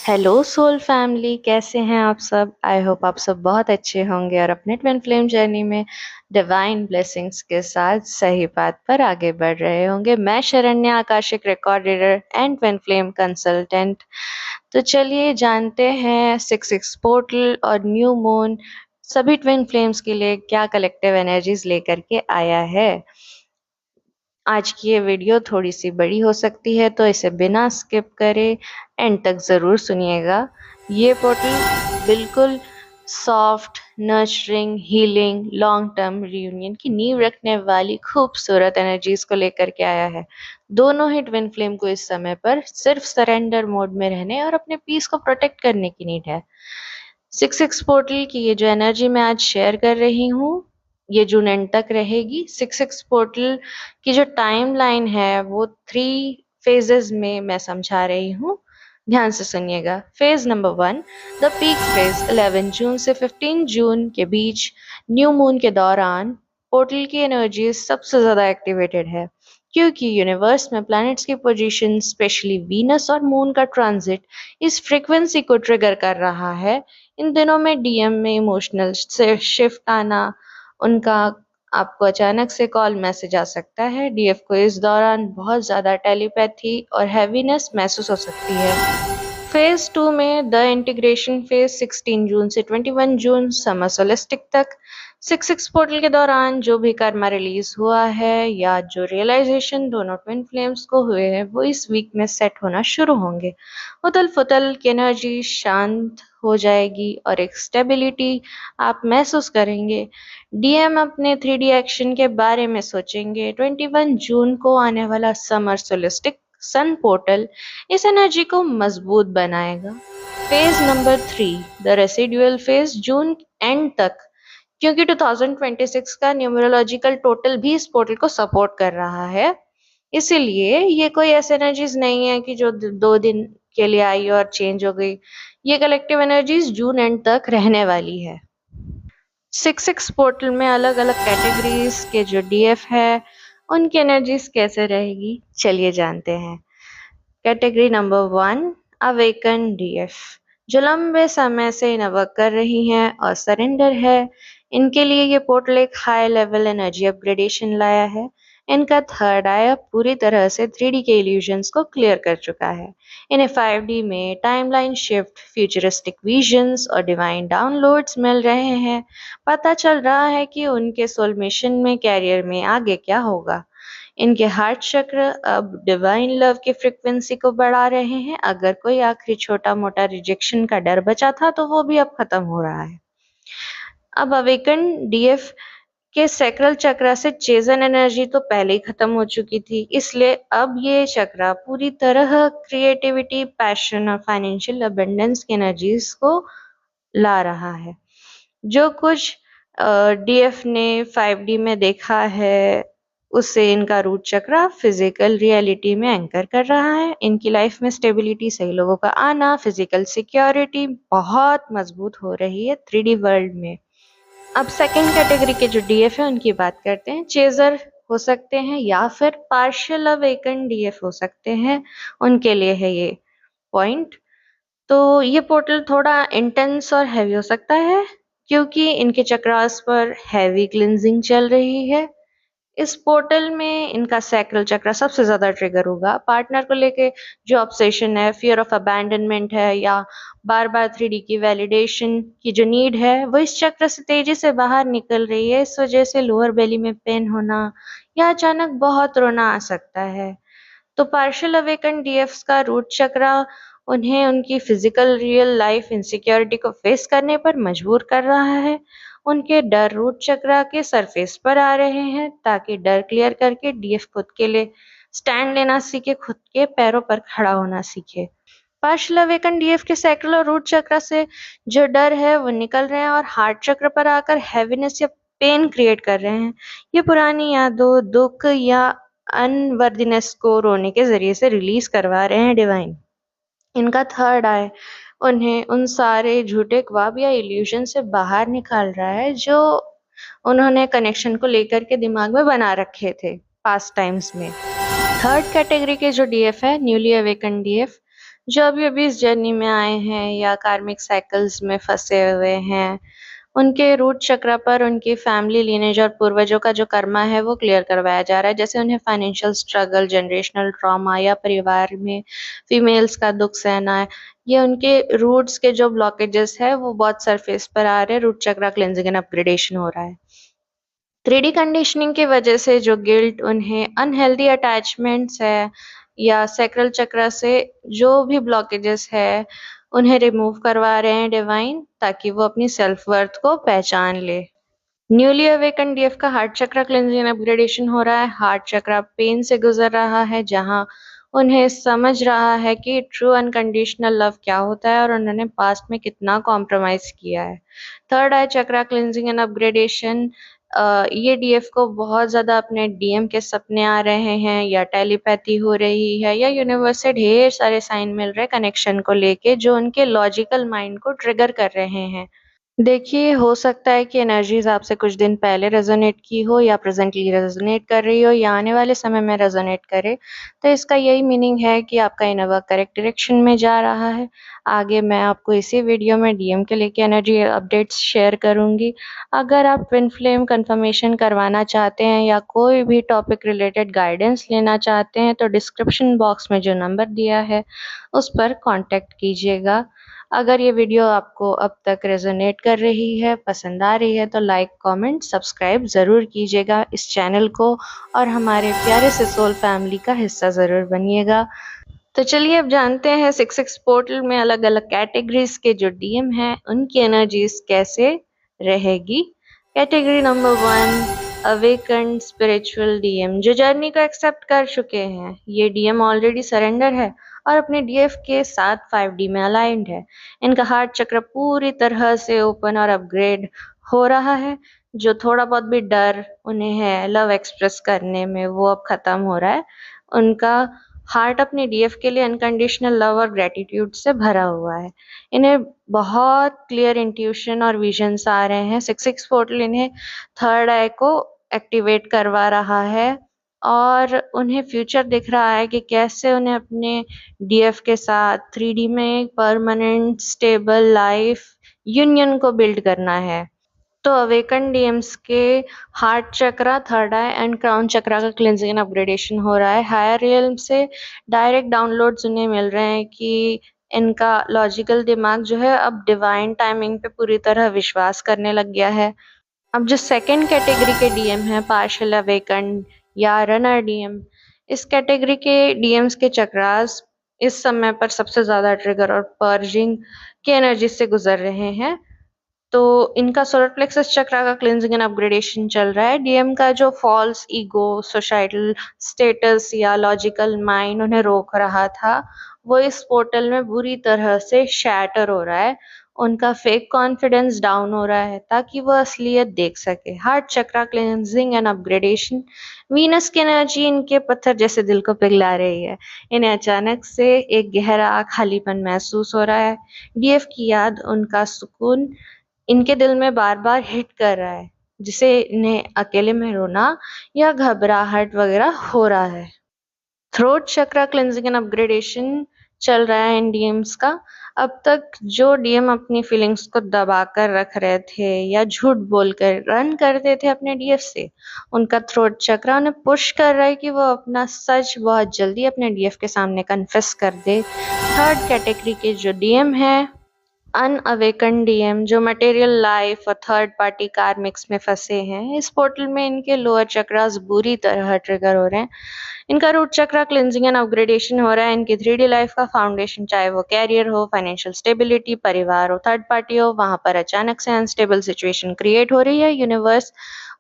Hello soul family, कैसे हैं आप सब। आई होप आप सब बहुत अच्छे होंगे और अपने ट्विन फ्लेम जर्नी में डिवाइन ब्लेसिंग्स के साथ सही बात पर आगे बढ़ रहे होंगे। मैं Sharanya, akashic record reader and twin flame consultant. तो चलिए जानते हैं सिक्स सिक्स पोर्टल और न्यू मून सभी ट्विन फ्लेम्स के लिए क्या कलेक्टिव एनर्जीज लेकर के आया है। आज की ये वीडियो थोड़ी सी बड़ी हो सकती है, तो इसे बिना स्किप करे एंड तक ज़रूर सुनिएगा। ये पोर्टल बिल्कुल soft, nurturing, healing, long term reunion की नींव रखने वाली खूबसूरत एनर्जीज को लेकर के आया है। दोनों ही ट्विन फ्लेम को इस समय पर सिर्फ सरेंडर मोड में रहने और अपने पीस को प्रोटेक्ट करने की नीड है। सिक्स सिक्स पोर्टल की ये जो एनर्जी मैं आज शेयर कर रही हूँ, ये जून एंड तक रहेगी। सिक्स सिक्स पोर्टल की जो टाइम लाइन है वो 3 फेजेस में मैं समझा रही हूँ। ध्यान से सुनिएगा। Phase number 1, the peak phase 11 जून से 15 जून के बीच न्यू मून के दौरान पोर्टल की एनर्जी सबसे ज्यादा एक्टिवेटेड है, क्योंकि यूनिवर्स में प्लैनेट्स की पोजीशन, स्पेशली वीनस और मून का ट्रांजिट इस फ्रीक्वेंसी को ट्रिगर कर रहा है। इन दिनों में डीएम में इमोशनल से शिफ्ट आना, उनका आपको अचानक से कॉल मैसेज आ सकता है। डीएफ को इस दौरान बहुत ज़्यादा टेलीपैथी और हैवीनेस महसूस हो सकती है। फेज 2 में द इंटीग्रेशन फेज 16 जून से 21 जून समर सोलिस्टिक तक सिक्स सिक्स पोर्टल के दौरान जो भी कर्मा रिलीज हुआ है या जो रियलाइजेशन दोनों ट्विन फ्लेम्स को हुए हैं वो इस वीक में सेट होना शुरू होंगे। उथल फुथल की एनर्जी शांत हो जाएगी और एक स्टेबिलिटी आप महसूस करेंगे। डीएम अपने 3D एक्शन के बारे में सोचेंगे। 21 जून को आने वाला समर सोलिस्टिक सन पोर्टल इस एनर्जी को मजबूत बनाएगा। Phase number 3, the residual phase June and तक, क्योंकि 2026 का न्यूमरोलॉजिकल टोटल भी इस पोर्टल को सपोर्ट कर रहा है, इसीलिए ये कोई ऐसी एनर्जीज नहीं है कि जो 2 दिन के लिए आई और चेंज हो गई। ये कलेक्टिव एनर्जीज जून एंड तक रहने वाली है। सिक्स सिक्स पोर्टल में अलग अलग कैटेगरीज के जो डीएफ है उनकी एनर्जीज कैसे रहेगी, चलिए जानते हैं। कैटेगरी नंबर 1, अवेकन डीएफ, जो लंबे समय से इन वर्क कर रही हैं और सरेंडर है। इनके लिए ये पोर्टल एक हाई लेवल एनर्जी अपग्रेडेशन लाया है। इनका थर्ड आई अब पूरी तरह से 3D के इल्यूजन्स को क्लियर कर चुका है। इन्हें 5D में टाइमलाइन शिफ्ट, फ्यूचरिस्टिक विजन्स और डिवाइन डाउनलोड्स मिल रहे हैं। पता चल रहा है कि उनके सोल मिशन में, कैरियर में आगे क्या होगा। इनके हार्ट चक्र अब डिवाइन लव की फ्रीक्वेंसी को बढ़ा रहे हैं। अगर कोई आखिरी छोटा मोटा रिजेक्शन का डर बचा था तो वो भी अब खत्म हो रहा है। अब अवेकन डीएफ के सैक्रल चक्र से चेजन एनर्जी तो पहले ही खत्म हो चुकी थी, इसलिए अब ये चक्र पूरी तरह क्रिएटिविटी, पैशन और फाइनेंशियल अबंडेंस की एनर्जीज को ला रहा है। जो कुछ डीएफ ने 5D में देखा है उससे इनका रूट चक्र फिजिकल रियलिटी में एंकर कर रहा है। इनकी लाइफ में स्टेबिलिटी, सही लोगों का आना, फिजिकल सिक्योरिटी बहुत मजबूत हो रही है 3D वर्ल्ड में। अब सेकंड कैटेगरी के जो डीएफ है उनकी बात करते हैं। चेजर हो सकते हैं या फिर पार्शियल अवेकन डीएफ हो सकते हैं, उनके लिए है ये पॉइंट। तो ये पोर्टल थोड़ा इंटेंस और हैवी हो सकता है, क्योंकि इनके चक्रास पर हैवी क्लिनजिंग चल रही है। इस पोर्टल में इनका सैक्रल चक्र सबसे ज्यादा ट्रिगर होगा। पार्टनर को लेके जो ऑब्सेशन है, फियर ऑफ अबैंडनमेंट है, या बार बार 3D की वैलिडेशन की जो नीड है, वो इस चक्र से तेजी से बाहर निकल रही है। इस वजह से लोअर बेली में पेन होना या अचानक बहुत रोना आ सकता है। तो पार्शियल अवेकन डीएफ्स का रूट चक्र उन्हें उनकी फिजिकल रियल लाइफ इनसिक्योरिटी को फेस करने पर मजबूर कर रहा है। उनके डर रूट चक्र के सरफेस पर आ रहे हैं ताकि डर क्लियर करके डीएफ खुद के लिए स्टैंड लेना सीखे, खुद के पैरों पर खड़ा होना सीखे। पार्शियल अवेकन डीएफ के सैक्रल और रूट चक्र से जो डर है वो निकल रहे हैं और हार्ट चक्र पर आकर हैवीनेस या पेन क्रिएट कर रहे हैं। ये पुरानी यादों, दुख या अनवर्दीनेस को रोने के जरिए से रिलीज करवा रहे हैं डिवाइन। इनका थर्ड आई उन्हें उन सारे झूठे ख्वाब या इल्यूजन से बाहर निकाल रहा है जो उन्होंने कनेक्शन को लेकर के दिमाग में बना रखे थे पास्ट टाइम्स में। थर्ड कैटेगरी के जो डीएफ है, न्यूली अवेकन डीएफ, जो अभी अभी इस जर्नी में आए हैं या कार्मिक साइकिल्स में फंसे हुए हैं, उनके रूट चक्र पर उनकी फैमिली लीनेज और पूर्वजों का जो कर्मा है वो क्लियर करवाया जा रहा है। जैसे उन्हें फाइनेंशियल स्ट्रगल, जनरेशनल ट्रॉमा या परिवार में फीमेल्स का दुख सहना है, ये उनके रूट्स के जो ब्लॉकेजेस है वो बहुत सरफेस पर आ रहे हैं। रूट चक्र क्लेंजिंग एंड अपग्रेडेशन हो रहा है। 3D कंडीशनिंग की वजह से जो गिल्ट, उन्हें अनहेल्दी अटैचमेंट्स है या सैक्रल चक्र से जो भी ब्लॉकेजेस है, उन्हें रिमूव करवा रहे हैं डिवाइन, ताकि वो अपनी सेल्फ वर्थ को पहचान ले। न्यूली अवेकन डीएफ का हार्ट चक्र क्लींजिंग अपग्रेडेशन हो रहा है। हार्ट चक्र पेन से गुजर रहा है, जहां उन्हें समझ रहा है कि ट्रू अनकंडीशनल लव क्या होता है और उन्होंने पास्ट में कितना कॉम्प्रोमाइज किया है। थर्ड आई चक्र क्लींजिंग एंड अपग्रेडेशन, ये डीएफ को बहुत ज्यादा अपने डीएम के सपने आ रहे हैं या टेलीपैथी हो रही है या यूनिवर्स से ढेर सारे साइन मिल रहे हैं कनेक्शन को लेके, जो उनके लॉजिकल माइंड को ट्रिगर कर रहे हैं। देखिए, हो सकता है कि एनर्जीज़ आपसे कुछ दिन पहले रेज़ोनेट की हो या प्रेज़ेंटली रेज़ोनेट कर रही हो या आने वाले समय में रेज़ोनेट करे। तो इसका यही मीनिंग है कि आपका इनर वर्क करेक्ट डायरेक्शन में जा रहा है। आगे मैं आपको इसी वीडियो में डीएम के लेके एनर्जी अपडेट्स शेयर करूँगी। अगर आप ट्विन फ्लेम कन्फर्मेशन करवाना चाहते हैं या कोई भी टॉपिक रिलेटेड गाइडेंस लेना चाहते हैं, तो डिस्क्रिप्शन बॉक्स में जो नंबर दिया है, उस पर कॉन्टैक्ट कीजिएगा। अगर ये वीडियो आपको अब तक रेजोनेट कर रही है, पसंद आ रही है, तो लाइक, कमेंट, सब्सक्राइब ज़रूर कीजिएगा इस चैनल को और हमारे प्यारे से सोल फैमिली का हिस्सा ज़रूर बनिएगा। तो चलिए अब जानते हैं 66 पोर्टल में अलग-अलग कैटेगरीज के जो डीएम हैं, उनकी एनर्जीज कैसे रहेगी। Category number 1, awakened spiritual DM, जो जर्नी को एक्सेप्ट कर चुके हैं। ये डीएम ऑलरेडी सरेंडर है और अपने डीएफ के साथ 5D में अलाइंड है। इनका हार्ट चक्र पूरी तरह से ओपन और अपग्रेड हो रहा है। जो थोड़ा बहुत भी डर उन्हें है लव एक्सप्रेस करने में, वो अब खत्म हो रहा है। उनका हार्ट अपने डीएफ के लिए अनकंडीशनल लव और ग्रेटिट्यूड से भरा हुआ है। इन्हें बहुत क्लियर इंट्यूशन और विजन्स आ रहे हैं। 66 पोर्टल इन्हें थर्ड आई को एक्टिवेट करवा रहा है और उन्हें फ्यूचर दिख रहा है कि कैसे उन्हें अपने डीएफ के साथ 3D में परमानेंट स्टेबल लाइफ यूनियन को बिल्ड करना है। तो अवेकन डीएम्स के heart chakra, third eye and crown chakra का क्लींजिंग एंड अपग्रेडेशन हो रहा है। हायर रियल्म से डायरेक्ट डाउनलोड्स उन्हें मिल रहे हैं कि इनका लॉजिकल दिमाग जो है अब डिवाइन टाइमिंग पे पूरी तरह विश्वास करने लग गया है। अब जो सेकंड कैटेगरी के डीएम है, पार्शियल अवेकन या रनर डीएम, इस कैटेगरी के डीएम्स के चक्रास इस समय पर सबसे ज्यादा ट्रिगर और पर्जिंग की एनर्जी से गुजर रहे हैं। तो इनका सोलर प्लेक्सस चक्र का क्लींजिंग एंड अपग्रेडेशन चल रहा है। डीएम का जो फॉल्स ईगो, सोसाइटल स्टेटस या लॉजिकल माइंड उन्हें रोक रहा था, वो इस पोर्टल में बुरी तरह से शैटर हो रहा है। उनका फेक कॉन्फिडेंस डाउन हो रहा है ताकि वो असलियत देख सके। हार्ट चक्र क्लींजिंग एंड अपग्रेडेशन, वीनस की एनर्जी इनके पत्थर जैसे दिल को पिघला रही है। इन्हें अचानक से एक गहरा खालीपन महसूस हो रहा है। डीएफ की याद, उनका सुकून इनके दिल में बार-बार हिट कर रहा है, जिसे इन्हें अकेले में रोना या घबराहट वगैरह हो रहा है। Throat chakra cleansing and upgradation चल रहा है इन डीएम्स का। अब तक जो डीएम अपनी फीलिंग्स को दबाकर रख रहे थे या झूठ बोलकर रन करते थे अपने डीएफ से, उनका थ्रोट चक्रा उन्हें पुश कर रहा है कि वो अपना सच बहुत जल्दी अपने डीएफ के सामने कन्फेस कर दे। थर्ड कैटेगरी के जो डीएम है, अनअवेकन डीएम, जो मटेरियल लाइफ और थर्ड पार्टी कार्मिक्स में फंसे हैं, इस पोर्टल में इनके लोअर चक्रास बुरी तरह ट्रिगर हो रहे हैं। इनका root chakra cleansing and upgradation हो रहा है। इनकी 3D लाइफ का फाउंडेशन, चाहे वो कैरियर हो, फाइनेंशियल स्टेबिलिटी, परिवार हो, थर्ड पार्टी हो, वहां पर अचानक से अनस्टेबल सिचुएशन क्रिएट हो रही है। यूनिवर्स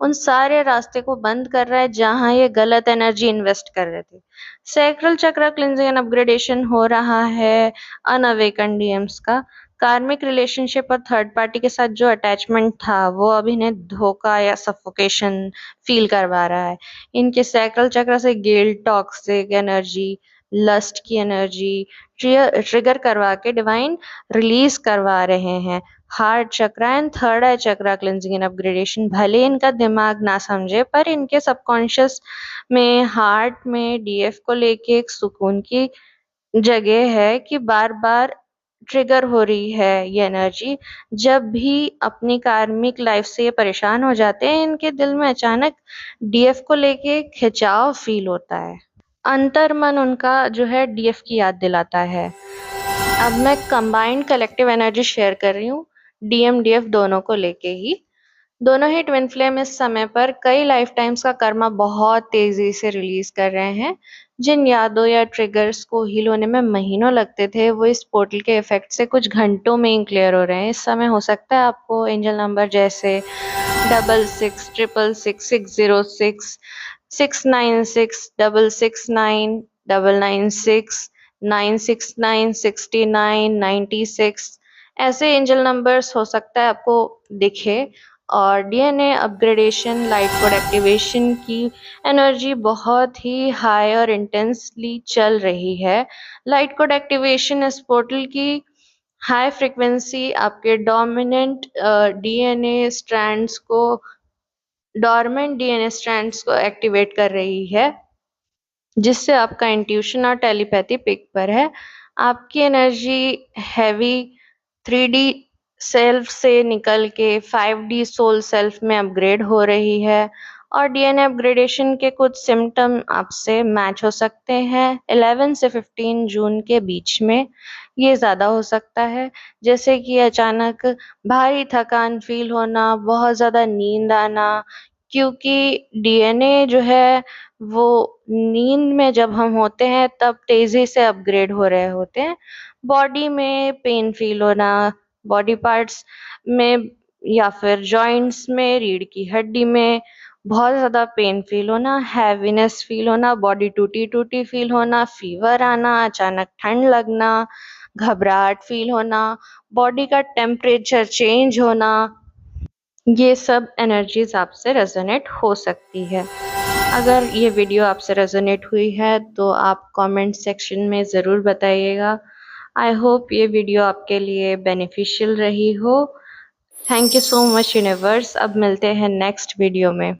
उन सारे रास्ते को बंद कर रहा है जहां ये गलत एनर्जी इन्वेस्ट कर रहे थे। Sacral chakra cleansing and upgradation हो रहा है अनअवेकन डीएम्स का। कार्मिक रिलेशनशिप और थर्ड पार्टी के साथ जो अटैचमेंट था, वो अब इन्हें धोखा या सफोकेशन फील करवा रहा है। इनके सैक्रल चक्र से गिल्ट, टॉक्सिक एनर्जी, लस्ट की एनर्जी ट्रिगर करवा के डिवाइन रिलीज करवा रहे हैं। Heart chakra and third I chakra cleansing and upgradation. भले इनका दिमाग ना समझे पर इनके सबकॉन्शियस में हार्ट में डीएफ को लेके एक सुकून की जगह है कि बार-बार ट्रिगर हो रही है ये एनर्जी। जब भी अपनी कार्मिक लाइफ से ये परेशान हो जाते हैं, इनके दिल में अचानक डीएफ को लेके खिंचाव फील होता है। अंतर्मन उनका जो है डीएफ की याद दिलाता है। अब मैं कंबाइंड कलेक्टिव एनर्जी शेयर कर रही हूँ, डीएम डीएफ दोनों को लेके ही। दोनों ही ट्विन फ्लेम इस समय पर कई लाइफ टाइम्स का कर्मा बहुत तेजी से रिलीज कर रहे हैं। जिन यादों या ट्रिगर्स को हील होने में महीनों लगते थे, वो इस पोर्टल के इफेक्ट से कुछ घंटों में ही क्लियर हो रहे हैं। इस समय हो सकता है आपको एंजल नंबर जैसे 66666606, 696 669 996, 969 69 96, ऐसे एंजल नंबर्स हो सकता है आपको दिखे। और DNA upgradation, light code activation की एनर्जी बहुत ही हाई और इंटेंसली चल रही है। लाइट कोड एक्टिवेशन इस पोर्टल की हाई फ्रिक्वेंसी आपके डॉर्मेंट डीएनए स्ट्रैंड्स को एक्टिवेट कर रही है, जिससे आपका इंट्यूशन और टेलीपैथी पिक पर है। आपकी एनर्जी हैवी 3D सेल्फ से निकल के 5D सोल सेल्फ में अपग्रेड हो रही है। और डीएनए अपग्रेडेशन के कुछ सिम्टम आपसे मैच हो सकते हैं 11 से 15 जून के बीच में। ये ज़्यादा हो सकता है, जैसे कि अचानक भारी थकान फील होना, बहुत ज़्यादा नींद आना, क्योंकि डीएनए जो है वो नींद में जब हम होते हैं तब तेज़ी से अपग्रेड हो रहे होते हैं। बॉडी में पेन फील होना, बॉडी पार्ट्स में या फिर जॉइंट्स में, रीढ़ की हड्डी में बहुत ज़्यादा पेन फील होना, हैवीनेस फील होना, बॉडी टूटी-टूटी फील होना, फीवर आना, अचानक ठंड लगना, घबराहट फील होना, बॉडी का टेम्परेचर चेंज होना, ये सब एनर्जीज़ आपसे रेज़ोनेट हो सकती है। अगर ये वीडियो आपसे रेज़ोनेट हुई है तो आप कमेंट सेक्शन में ज़रूर बताइएगा। आई होप ये वीडियो आपके लिए बेनिफिशियल रही हो। Thank you so much universe. अब मिलते हैं नेक्स्ट वीडियो में।